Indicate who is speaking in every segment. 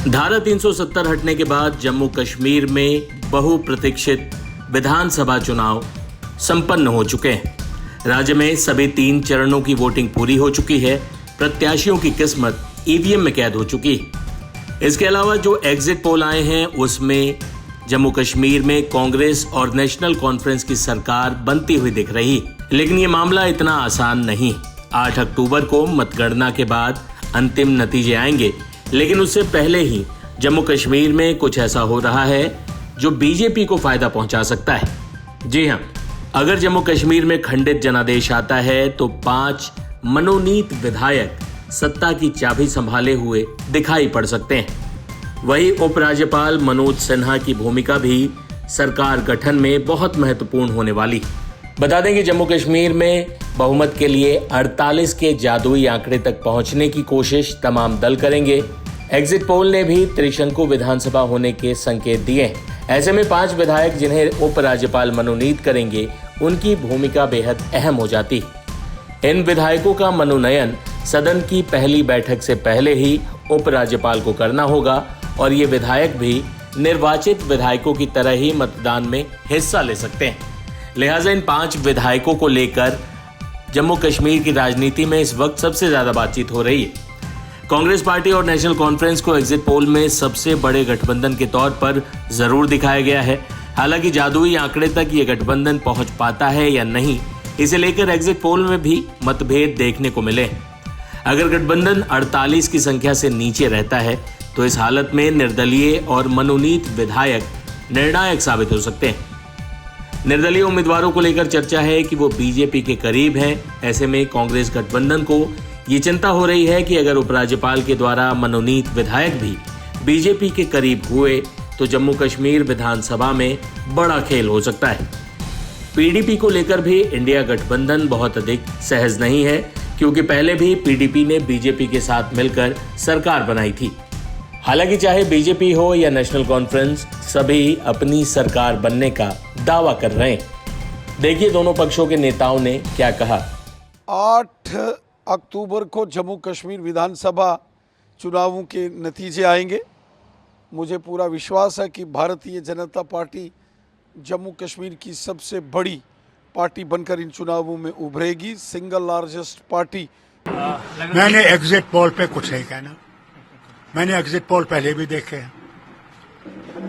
Speaker 1: धारा 370 हटने के बाद जम्मू कश्मीर में बहुप्रतीक्षित विधानसभा चुनाव संपन्न हो चुके हैं। राज्य में सभी 3 चरणों की वोटिंग पूरी हो चुकी है। प्रत्याशियों की किस्मत ईवीएम में कैद हो चुकी है। इसके अलावा जो एग्जिट पोल आए हैं उसमें जम्मू कश्मीर में कांग्रेस और नेशनल कॉन्फ्रेंस की सरकार बनती हुई दिख रही, लेकिन ये मामला इतना आसान नहीं। 8 अक्टूबर को मतगणना के बाद अंतिम नतीजे आएंगे, लेकिन उससे पहले ही जम्मू कश्मीर में कुछ ऐसा हो रहा है जो बीजेपी को फायदा पहुंचा सकता है। जी हां, अगर जम्मू कश्मीर में खंडित जनादेश आता है तो 5 मनोनीत विधायक सत्ता की चाबी संभाले हुए दिखाई पड़ सकते हैं। वहीं उपराज्यपाल मनोज सिन्हा की भूमिका भी सरकार गठन में बहुत महत्वपूर्ण होने वाली। बता दें कि जम्मू कश्मीर में बहुमत के लिए 48 के जादुई आंकड़े तक पहुंचने की कोशिश तमाम दल करेंगे। एग्जिट पोल ने भी त्रिशंकु विधानसभा होने के संकेत दिए। ऐसे में 5 विधायक जिन्हें उपराज्यपाल मनोनीत करेंगे, उनकी भूमिका बेहद अहम हो जाती। इन विधायकों का मनोनयन सदन की पहली बैठक से पहले ही उपराज्यपाल को करना होगा और ये विधायक भी निर्वाचित विधायकों की तरह ही मतदान में हिस्सा ले सकते हैं। लिहाजा इन 5 विधायकों को लेकर जम्मू कश्मीर की राजनीति में इस वक्त सबसे ज्यादा बातचीत हो रही है। कांग्रेस पार्टी और नेशनल कॉन्फ्रेंस को एग्जिट पोल में सबसे बड़े गठबंधन के तौर पर जरूर दिखाया गया है। हालांकि जादुई आंकड़े तक ये गठबंधन पहुंच पाता है या नहीं, इसे लेकर एग्जिट पोल में भी मतभेद देखने को मिले। अगर गठबंधन 48 की संख्या से नीचे रहता है तो इस हालत में निर्दलीय और मनोनीत विधायक निर्णायक साबित हो सकते हैं। निर्दलीय उम्मीदवारों को लेकर चर्चा है कि वो बीजेपी के करीब हैं। ऐसे में कांग्रेस गठबंधन को ये चिंता हो रही है कि अगर उपराज्यपाल के द्वारा मनोनीत विधायक भी बीजेपी के करीब हुए तो जम्मू कश्मीर विधानसभा में बड़ा खेल हो सकता है। पीडीपी को लेकर भी इंडिया गठबंधन बहुत अधिक सहज नहीं है, क्योंकि पहले भी पीडीपी ने बीजेपी के साथ मिलकर सरकार बनाई थी। हालांकि चाहे बीजेपी हो या नेशनल कॉन्फ्रेंस, सभी अपनी सरकार बनने का दावा कर रहे हैं। देखिए दोनों पक्षों के नेताओं ने क्या कहा।
Speaker 2: 8 अक्टूबर को जम्मू कश्मीर विधानसभा चुनावों के नतीजे आएंगे। मुझे पूरा विश्वास है कि भारतीय जनता पार्टी जम्मू कश्मीर की सबसे बड़ी पार्टी बनकर इन चुनावों में उभरेगी। Single largest party.
Speaker 3: मैंने एग्जिट पोल पे कुछ नहीं कहना। मैंने एग्जिट पोल पहले भी देखे हैं,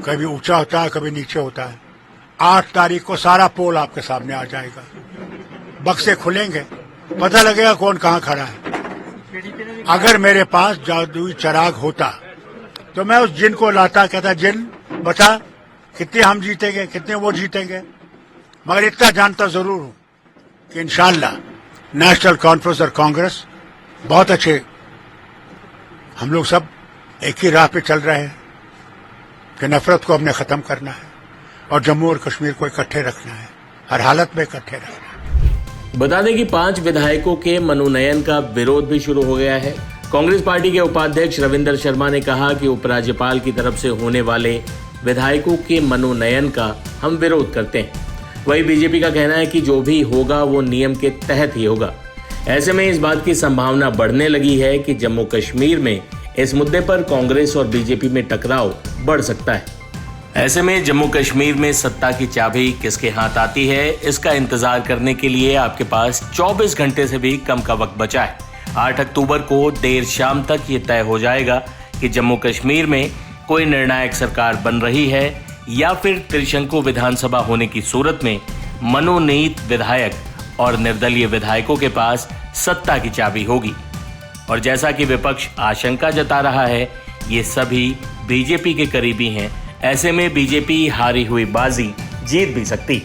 Speaker 3: कभी ऊंचा होता है, कभी नीचे होता है। 8 तारीख को सारा पोल आपके सामने आ जाएगा। बक्से खुलेंगे, पता लगेगा कौन कहाँ खड़ा है। अगर मेरे पास जादुई चिराग होता तो मैं उस जिन को लाता, कहता जिन बता कितने हम जीतेंगे, कितने वो जीतेंगे। मगर इतना जानता जरूर हूं कि इंशाअल्लाह नेशनल कॉन्फ्रेंस और कांग्रेस बहुत अच्छे, हम लोग सब एक ही राह पे चल रहे हैं कि नफरत को हमने खत्म करना है और जम्मू और कश्मीर को इकट्ठे रखना है, हर हालत में इकट्ठे रखना है।
Speaker 1: बता दें कि 5 विधायकों के मनोनयन का विरोध भी शुरू हो गया है। कांग्रेस पार्टी के उपाध्यक्ष रविंदर शर्मा ने कहा कि उपराज्यपाल की तरफ से होने वाले विधायकों के मनोनयन का हम विरोध करते हैं। वहीं बीजेपी का कहना है कि जो भी होगा वो नियम के तहत ही होगा। ऐसे में इस बात की संभावना बढ़ने लगी है कि जम्मू कश्मीर में इस मुद्दे पर कांग्रेस और बीजेपी में टकराव बढ़ सकता है। ऐसे में जम्मू कश्मीर में सत्ता की चाबी किसके हाथ आती है, इसका इंतजार करने के लिए आपके पास 24 घंटे से भी कम का वक्त बचा है। 8 अक्टूबर को देर शाम तक ये तय हो जाएगा कि जम्मू कश्मीर में कोई निर्णायक सरकार बन रही है या फिर त्रिशंकु विधानसभा होने की सूरत में मनोनीत विधायक और निर्दलीय विधायकों के पास सत्ता की चाबी होगी। और जैसा कि विपक्ष आशंका जता रहा है, ये सभी बीजेपी के करीबी हैं। ऐसे में बीजेपी हारी हुई बाजी जीत भी सकती।